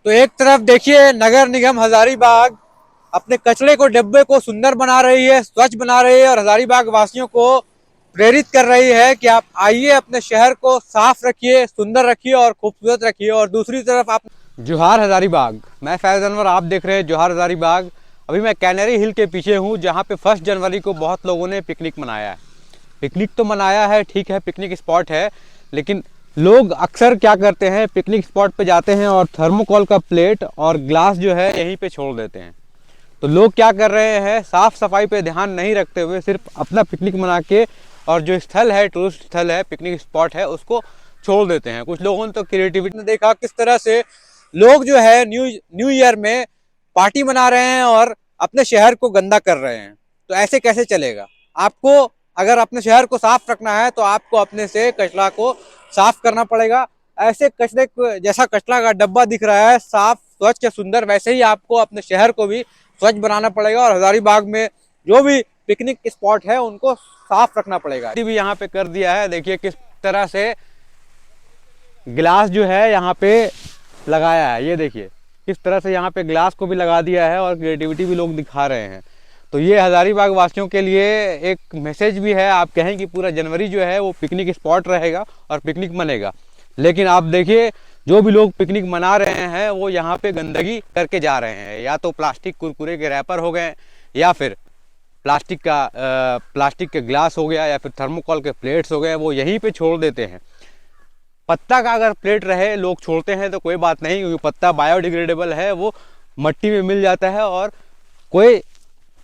तो एक तरफ देखिए नगर निगम हजारीबाग अपने कचरे को डिब्बे को सुंदर बना रही है, स्वच्छ बना रही है और हजारीबाग वासियों को प्रेरित कर रही है कि आप आइए अपने शहर को साफ रखिए, सुंदर रखिए और खूबसूरत रखिए। और दूसरी तरफ आप जोहार हजारीबाग, मैं फैज अनवर, आप देख रहे हैं जोहार हजारीबाग। अभी मैं कैनरी हिल के पीछे हूँ जहाँ पे 1 जनवरी को बहुत लोगों ने पिकनिक मनाया है। पिकनिक तो मनाया है, ठीक है, पिकनिक स्पॉट है, लेकिन लोग अक्सर क्या करते हैं, पिकनिक स्पॉट पे जाते हैं और थर्मोकोल का प्लेट और ग्लास जो है यहीं पे छोड़ देते हैं। तो लोग क्या कर रहे हैं, साफ सफाई पे ध्यान नहीं रखते हुए सिर्फ अपना पिकनिक मना के और जो स्थल है, टूरिस्ट स्थल है, पिकनिक स्पॉट है, उसको छोड़ देते हैं। कुछ लोगों ने तो क्रिएटिविटी ने देखा किस तरह से लोग जो है न्यू न्यू ईयर में पार्टी मना रहे हैं और अपने शहर को गंदा कर रहे हैं। तो ऐसे कैसे चलेगा? आपको अगर अपने शहर को साफ रखना है तो आपको अपने से कचरा को साफ करना पड़ेगा। ऐसे कचरे को, जैसा कचरा का डब्बा दिख रहा है साफ स्वच्छ सुंदर, वैसे ही आपको अपने शहर को भी स्वच्छ बनाना पड़ेगा और हजारीबाग में जो भी पिकनिक स्पॉट है उनको साफ रखना पड़ेगा। भी यहाँ पे कर दिया है, देखिए किस तरह से गिलास जो है यहाँ पे लगाया है, ये देखिए किस तरह से यहाँ पे ग्लास को भी लगा दिया है और क्रिएटिविटी भी लोग दिखा रहे हैं। तो ये हजारीबाग वासियों के लिए एक मैसेज भी है। आप कहें कि पूरा जनवरी जो है वो पिकनिक स्पॉट रहेगा और पिकनिक मनेगा, लेकिन आप देखिए जो भी लोग पिकनिक मना रहे हैं वो यहाँ पे गंदगी करके जा रहे हैं। या तो प्लास्टिक कुरकुरे के रैपर हो गए, या फिर प्लास्टिक के ग्लास हो गया, या फिर थर्मोकोल के प्लेट्स हो गए, वो यहीं पे छोड़ देते हैं। पत्ता का अगर प्लेट रहे लोग छोड़ते हैं तो कोई बात नहीं, क्योंकि पत्ता बायोडिग्रेडेबल है, वो मट्टी में मिल जाता है और कोई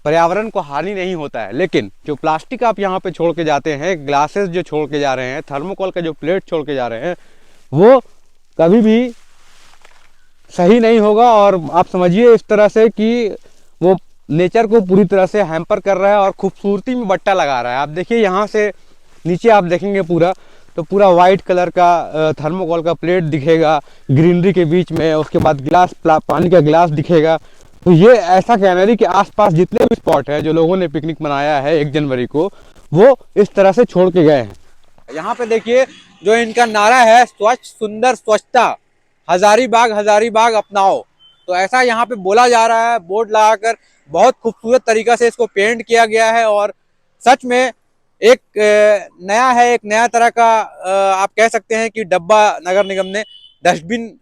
पर्यावरण को हानि नहीं होता है। लेकिन जो प्लास्टिक आप यहाँ पे छोड़ के जाते हैं, ग्लासेस जो छोड़ के जा रहे हैं, थर्मोकोल का जो प्लेट छोड़ के जा रहे हैं, वो कभी भी सही नहीं होगा। और आप समझिए इस तरह से कि वो नेचर को पूरी तरह से हैम्पर कर रहा है और खूबसूरती में बट्टा लगा रहा है। आप देखिए यहाँ से नीचे आप देखेंगे पूरा, तो पूरा वाइट कलर का थर्मोकोल का प्लेट दिखेगा ग्रीनरी के बीच में, उसके बाद गिलास, पानी का गिलास दिखेगा। तो ये ऐसा कैनरी के आसपास जितने भी स्पॉट है जो लोगों ने पिकनिक मनाया है 1 जनवरी को, वो इस तरह से छोड़ के गए हैं। यहाँ पे देखिए जो इनका नारा है, स्वच्छ सुंदर स्वच्छता, हजारीबाग हजारीबाग अपनाओ। तो ऐसा यहाँ पे बोला जा रहा है, बोर्ड लगाकर बहुत खूबसूरत तरीका से इसको पेंट किया गया है। और सच में एक नया है, एक नया तरह का आप कह सकते हैं कि डब्बा नगर निगम ने डस्टबिन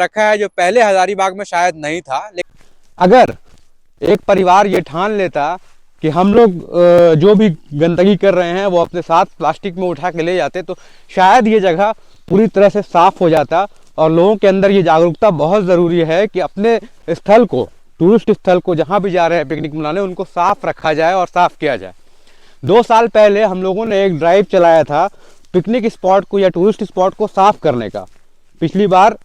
रखा है, जो पहले हजारीबाग में शायद नहीं था। अगर एक परिवार ये ठान लेता कि हम लोग जो भी गंदगी कर रहे हैं वो अपने साथ प्लास्टिक में उठा के ले जाते, तो शायद ये जगह पूरी तरह से साफ हो जाता। और लोगों के अंदर ये जागरूकता बहुत ज़रूरी है कि अपने स्थल को, टूरिस्ट स्थल को, जहाँ भी जा रहे हैं पिकनिक मनाने, उनको साफ रखा जाए और साफ किया जाए। 2 साल पहले हम लोगों ने एक ड्राइव चलाया था पिकनिक स्पॉट को या टूरिस्ट स्पॉट को साफ करने का पिछली बार।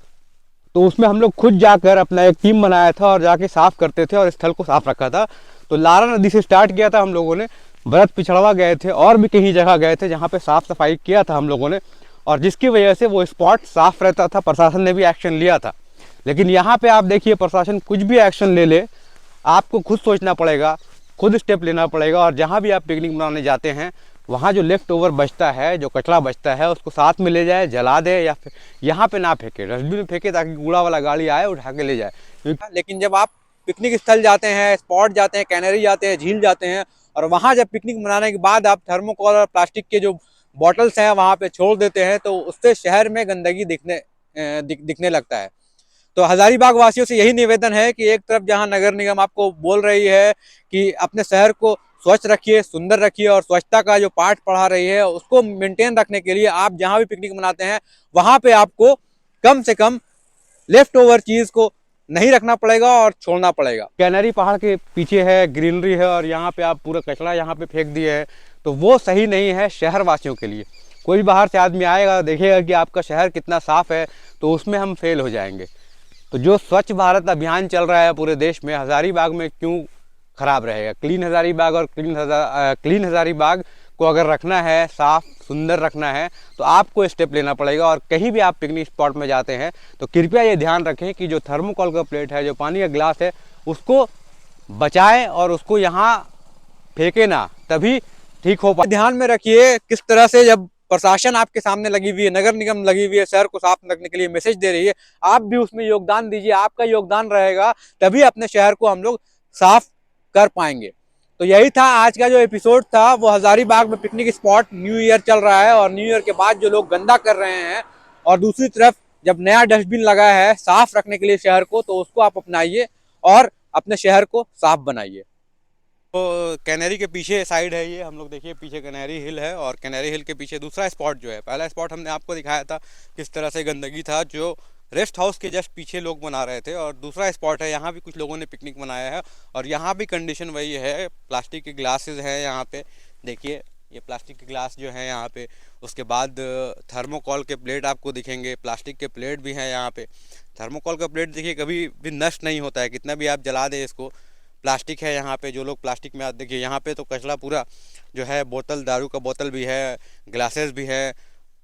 तो उसमें हम लोग खुद जाकर अपना एक टीम बनाया था और जाके साफ करते थे और स्थल को साफ रखा था। तो लारा नदी से स्टार्ट किया था हम लोगों ने, भरत पिछड़वा गए थे और भी कहीं जगह गए थे जहाँ पे साफ सफाई किया था हम लोगों ने, और जिसकी वजह से वो स्पॉट साफ रहता था। प्रशासन ने भी एक्शन लिया था। लेकिन यहाँ पे आप देखिए प्रशासन कुछ भी एक्शन ले ले, आपको खुद सोचना पड़ेगा, खुद स्टेप लेना पड़ेगा। और जहाँ भी आप पिकनिक मनाने जाते हैं वहाँ जो लेफ्ट ओवर बचता है, जो कचरा बचता है, उसको साथ में ले जाए, जला दे, या फिर यहाँ पे ना फेंके, डस्टबिन में फेंके ताकि कूड़ा वाला गाड़ी आए उठा के ले जाए। लेकिन जब आप पिकनिक स्थल जाते हैं, स्पॉट जाते हैं, कैनरी जाते हैं, झील जाते हैं, और वहाँ जब पिकनिक मनाने के बाद आप थर्मोकोल और प्लास्टिक के जो बॉटल्स हैं वहाँ पे छोड़ देते हैं, तो उससे शहर में गंदगी दिखने लगता है। तो हजारीबाग वासियों से यही निवेदन है कि एक तरफ जहां नगर निगम आपको बोल रही है कि अपने शहर को स्वच्छ रखिए, सुंदर रखिए, और स्वच्छता का जो पाठ पढ़ा रही है उसको मेंटेन रखने के लिए आप जहां भी पिकनिक मनाते हैं वहां पे आपको कम से कम लेफ्ट ओवर चीज को नहीं रखना पड़ेगा और छोड़ना पड़ेगा। कैनरी पहाड़ के पीछे है, ग्रीनरी है, और यहाँ पे आप पूरा कचरा यहाँ पे फेंक दिए है, तो वो सही नहीं है शहर वासियों के लिए। कोई बाहर से आदमी आएगा, देखेगा कि आपका शहर कितना साफ है, तो उसमें हम फेल हो जाएंगे। तो जो स्वच्छ भारत अभियान चल रहा है पूरे देश में, हजारीबाग में क्यों खराब रहेगा? क्लीन हजारीबाग और क्लीन हजारीबाग को अगर रखना है, साफ सुंदर रखना है, तो आपको स्टेप लेना पड़ेगा। और कहीं भी आप पिकनिक स्पॉट में जाते हैं तो कृपया ये ध्यान रखें कि जो थर्मोकोल का प्लेट है, जो पानी का गिलास है, उसको बचाएं और उसको यहाँ फेंके ना, तभी ठीक हो पाए। ध्यान में रखिए किस तरह से जब प्रशासन आपके सामने लगी हुई है, नगर निगम लगी हुई है, शहर को साफ रखने के लिए मैसेज दे रही है, आप भी उसमें योगदान दीजिए। आपका योगदान रहेगा तभी अपने शहर को हम लोग साफ कर पाएंगे। तो यही था आज का जो एपिसोड था, वो हजारीबाग में पिकनिक स्पॉट, न्यू ईयर चल रहा है और न्यू ईयर के बाद जो लोग गंदा कर रहे हैं, और दूसरी तरफ जब नया डस्टबिन लगा है साफ रखने के लिए शहर को, तो उसको आप अपनाइए और अपने शहर को साफ बनाइए। तो कैनरी के पीछे साइड है ये, हम लोग देखिए पीछे कैनरी हिल है, और कैनरी हिल के पीछे दूसरा स्पॉट जो है, पहला स्पॉट हमने आपको दिखाया था किस तरह से गंदगी था जो रेस्ट हाउस के जस्ट पीछे लोग बना रहे थे, और दूसरा स्पॉट है यहाँ भी कुछ लोगों ने पिकनिक मनाया है, और यहाँ भी कंडीशन वही है, प्लास्टिक के ग्लासेस हैं यहाँ पे, देखिए ये प्लास्टिक के ग्लास जो है यहाँ पे, उसके बाद थर्मोकॉल के प्लेट आपको दिखेंगे, प्लास्टिक के प्लेट भी हैं यहाँ पे। थर्मोकॉल का प्लेट देखिए कभी भी नष्ट नहीं होता है, कितना भी आप जला दें इसको। प्लास्टिक है यहाँ पे, जो लोग प्लास्टिक में, आप देखिए यहाँ पे तो कचरा पूरा जो है, बोतल, दारू का बोतल भी है, ग्लासेस भी है,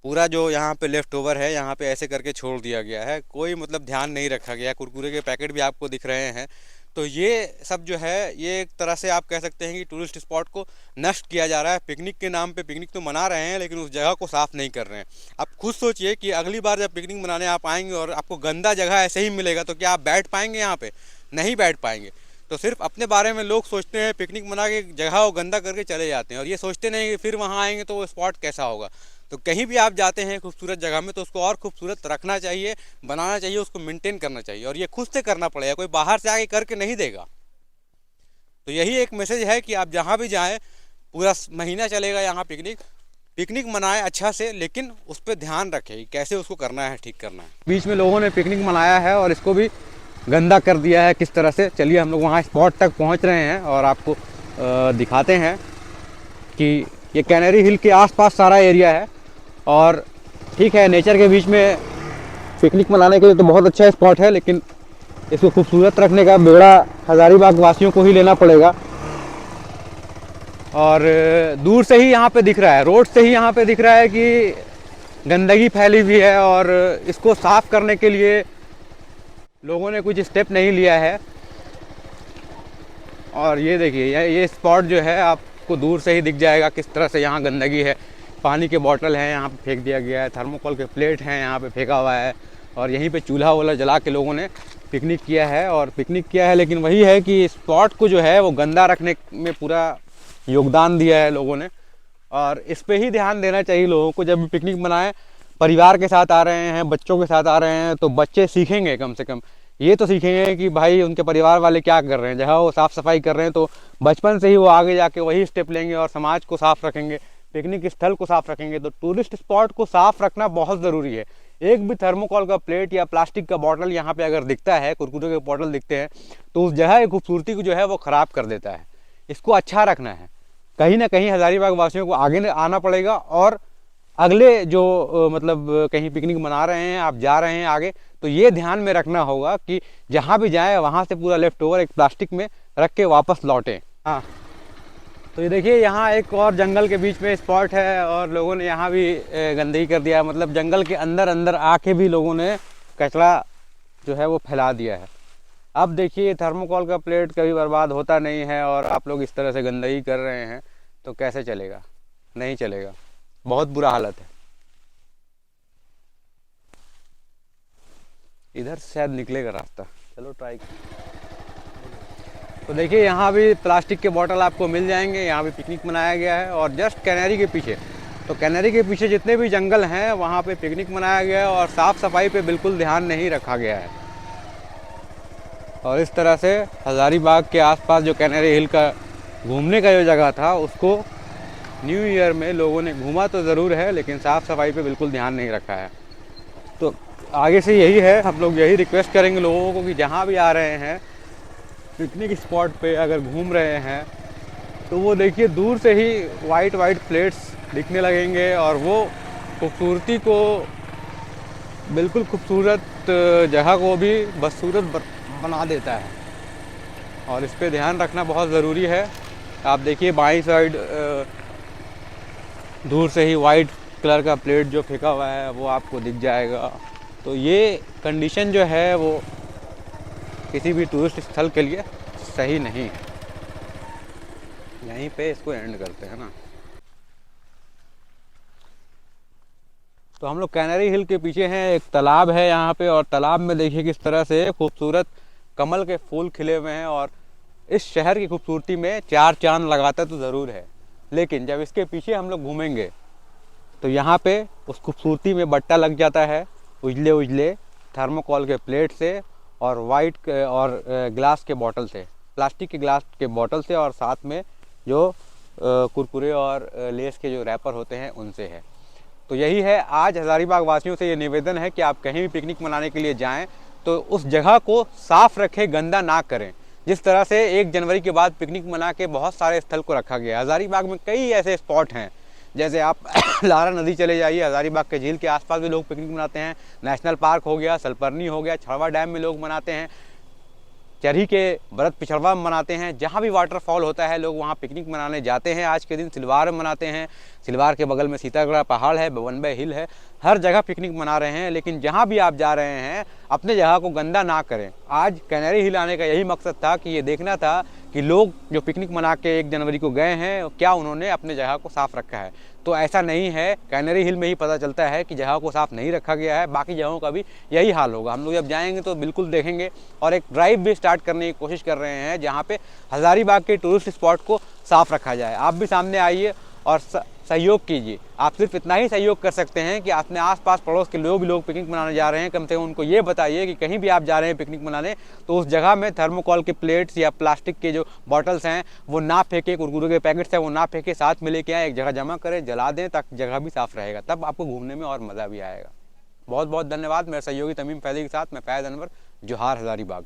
पूरा जो यहाँ पे लेफ्ट ओवर है यहाँ पे ऐसे करके छोड़ दिया गया है, कोई मतलब ध्यान नहीं रखा गया। कुरकुरे के पैकेट भी आपको दिख रहे हैं। तो ये सब जो है, ये एक तरह से आप कह सकते हैं कि टूरिस्ट स्पॉट को नष्ट किया जा रहा है। पिकनिक के नाम पे पिकनिक तो मना रहे हैं, लेकिन उस जगह को साफ नहीं कर रहे हैं। आप खुद सोचिए कि अगली बार जब पिकनिक मनाने आप आएंगे और आपको गंदा जगह ऐसे ही मिलेगा, तो क्या आप बैठ पाएंगे यहाँ पे? नहीं बैठ पाएंगे। तो सिर्फ अपने बारे में लोग सोचते हैं, पिकनिक मना के जगह को गंदा करके चले जाते हैं, और ये सोचते नहीं कि फिर वहाँ आएंगे तो वो स्पॉट कैसा होगा। तो कहीं भी आप जाते हैं खूबसूरत जगह में, तो उसको और खूबसूरत रखना चाहिए, बनाना चाहिए, उसको मेंटेन करना चाहिए, और ये खुद से करना पड़ेगा, कोई बाहर से आके करके नहीं देगा। तो यही एक मैसेज है कि आप जहाँ भी जाएं, पूरा महीना चलेगा यहाँ पिकनिक मनाएं अच्छा से, लेकिन उस पर ध्यान रखें कैसे उसको करना है, ठीक करना है। बीच में लोगों ने पिकनिक मनाया है और इसको भी गंदा कर दिया है किस तरह से। चलिए हम लोग वहाँ स्पॉट तक पहुँच रहे हैं और आपको दिखाते हैं कि ये कैनरी हिल के आसपास सारा एरिया है, और ठीक है, नेचर के बीच में पिकनिक मनाने के लिए तो बहुत अच्छा स्पॉट है, लेकिन इसको खूबसूरत रखने का बेड़ा हजारीबाग वासियों को ही लेना पड़ेगा। और दूर से ही यहाँ पे दिख रहा है, रोड से ही यहाँ पे दिख रहा है कि गंदगी फैली हुई है, और इसको साफ करने के लिए लोगों ने कुछ स्टेप नहीं लिया है। और ये देखिए, ये स्पॉट जो है आपको दूर से ही दिख जाएगा किस तरह से यहाँ गंदगी है। पानी के बोतल हैं यहाँ पे फेंक दिया गया है, थर्मोकोल के प्लेट हैं यहाँ पे फेंका हुआ है, और यहीं पे चूल्हा वूल्हा जला के लोगों ने पिकनिक किया है। लेकिन वही है कि स्पॉट को जो है वो गंदा रखने में पूरा योगदान दिया है लोगों ने, और इस पे ही ध्यान देना चाहिए लोगों को। जब भी पिकनिक मनाएं, परिवार के साथ आ रहे हैं, बच्चों के साथ आ रहे हैं, तो बच्चे सीखेंगे, कम से कम ये तो सीखेंगे कि भाई उनके परिवार वाले क्या कर रहे हैं, जहाँ वो साफ़ सफाई कर रहे हैं, तो बचपन से ही वो आगे जाके वही स्टेप लेंगे और समाज को साफ रखेंगे, पिकनिक स्थल को साफ रखेंगे। तो टूरिस्ट स्पॉट को साफ रखना बहुत ज़रूरी है। एक भी थर्मोकॉल का प्लेट या प्लास्टिक का बॉटल यहाँ पे अगर दिखता है, कुरकुरे के बॉटल दिखते हैं, तो उस जगह की खूबसूरती को जो है वो ख़राब कर देता है। इसको अच्छा रखना है। कहीं ना कहीं हजारीबाग वासियों को आगे आना पड़ेगा, और अगले जो मतलब कहीं पिकनिक मना रहे हैं, आप जा रहे हैं आगे, तो ये ध्यान में रखना होगा कि जहाँ भी जाएं वहाँ से पूरा लेफ्ट ओवर एक प्लास्टिक में रख के वापस लौटें। हाँ, तो ये देखिए यहाँ एक और जंगल के बीच में स्पॉट है, और लोगों ने यहाँ भी गंदगी कर दिया, मतलब जंगल के अंदर अंदर आके भी लोगों ने कचरा जो है वो फैला दिया है। अब देखिए, थर्मोकॉल का प्लेट कभी बर्बाद होता नहीं है, और आप लोग इस तरह से गंदगी कर रहे हैं, तो कैसे चलेगा? नहीं चलेगा, बहुत बुरा हालत है। इधर से शायद निकलेगा रास्ता, चलो ट्राई। तो देखिए यहाँ भी प्लास्टिक के बोतल आपको मिल जाएंगे, यहाँ भी पिकनिक मनाया गया है, और जस्ट कैनरी के पीछे, तो कैनरी के पीछे जितने भी जंगल हैं वहाँ पे पिकनिक मनाया गया है, और साफ़ सफाई पे बिल्कुल ध्यान नहीं रखा गया है। और इस तरह से हजारीबाग के आसपास जो कैनरी हिल का घूमने का जो जगह था, उसको न्यू ईयर में लोगों ने घूमा तो ज़रूर है, लेकिन साफ़ सफाई पे बिल्कुल ध्यान नहीं रखा है। तो आगे से यही है, हम लोग यही रिक्वेस्ट करेंगे लोगों को कि जहाँ भी आ रहे हैं पिकनिक स्पॉट पे, अगर घूम रहे हैं, तो वो देखिए दूर से ही वाइट प्लेट्स दिखने लगेंगे, और वो खूबसूरती को, बिल्कुल खूबसूरत जगह को भी बदसूरत बना देता है, और इस पे ध्यान रखना बहुत ज़रूरी है। आप देखिए बाईं साइड दूर से ही वाइट कलर का प्लेट जो फेंका हुआ है वो आपको दिख जाएगा। तो ये कंडीशन जो है वो किसी भी टूरिस्ट स्थल के लिए सही नहीं है। यहीं पे इसको एंड करते हैं ना। तो हम लोग कैनरी हिल के पीछे हैं, एक तालाब है यहाँ पे, और तालाब में देखिए किस तरह से खूबसूरत कमल के फूल खिले हुए हैं। और इस शहर की खूबसूरती में चार चांद लगाता तो ज़रूर है, लेकिन जब इसके पीछे हम लोग घूमेंगे तो यहाँ पे उस खूबसूरती में बट्टा लग जाता है, उजले उजले थर्मोकोल के प्लेट से और वाइट और ग्लास के बॉटल से, प्लास्टिक के ग्लास के बॉटल से, और साथ में जो कुरकुरे और लेस के जो रैपर होते हैं उनसे है। तो यही है, आज हज़ारीबाग वासियों से ये निवेदन है कि आप कहीं भी पिकनिक मनाने के लिए जाएं तो उस जगह को साफ़ रखें, गंदा ना करें। जिस तरह से 1 जनवरी के बाद पिकनिक मना के बहुत सारे स्थल को रखा गया है, हज़ारीबाग में कई ऐसे स्पॉट हैं, जैसे आप लारा नदी चले जाइए, हज़ारीबाग के झील के आसपास भी लोग पिकनिक मनाते हैं। नेशनल पार्क हो गया, सलपरनी हो गया, छड़वा डैम में लोग मनाते हैं, चरही के भरत पिछड़वा में मनाते हैं। जहाँ भी वाटरफॉल होता है लोग वहाँ पिकनिक मनाने जाते हैं। आज के दिन सिलवार में मनाते हैं, सिलवार के बगल में सीतागढ़ पहाड़ है, बवनबे हिल है, हर जगह पिकनिक मना रहे हैं। लेकिन जहाँ भी आप जा रहे हैं अपने जगह को गंदा ना करें। आज कैनरी हिल आने का यही मकसद था कि ये देखना था कि लोग जो पिकनिक मना के 1 जनवरी को गए हैं क्या उन्होंने अपने जगह को साफ़ रखा है। तो ऐसा नहीं है, कैनरी हिल में ही पता चलता है कि जगह को साफ़ नहीं रखा गया है। बाकी जगहों का भी यही हाल होगा। हम लोग जब जाएंगे तो बिल्कुल देखेंगे, और एक ड्राइव भी स्टार्ट करने की कोशिश कर रहे हैं जहाँ पे हज़ारीबाग के टूरिस्ट स्पॉट को साफ़ रखा जाए। आप भी सामने आइए और सहयोग कीजिए। आप सिर्फ इतना ही सहयोग कर सकते हैं कि अपने आसपास पड़ोस के लोग पिकनिक मनाने जा रहे हैं, कम से कम उनको ये बताइए कि कहीं भी आप जा रहे हैं पिकनिक मनाने तो उस जगह में थर्मोकोल के प्लेट्स या प्लास्टिक के जो बॉटल्स हैं वो ना फेंके, कुरकुरे के पैकेट्स हैं वो ना फेंके, साथ में लेके आए, एक जगह जमा करें, जला दें, ताकि जगह भी साफ़ रहेगा। तब आपको घूमने में और मज़ा भी आएगा। बहुत बहुत धन्यवाद। मेरे सहयोगी तमीम फैज़ी के साथ मैं फैज़ अनवर, जोहार हज़ारीबाग।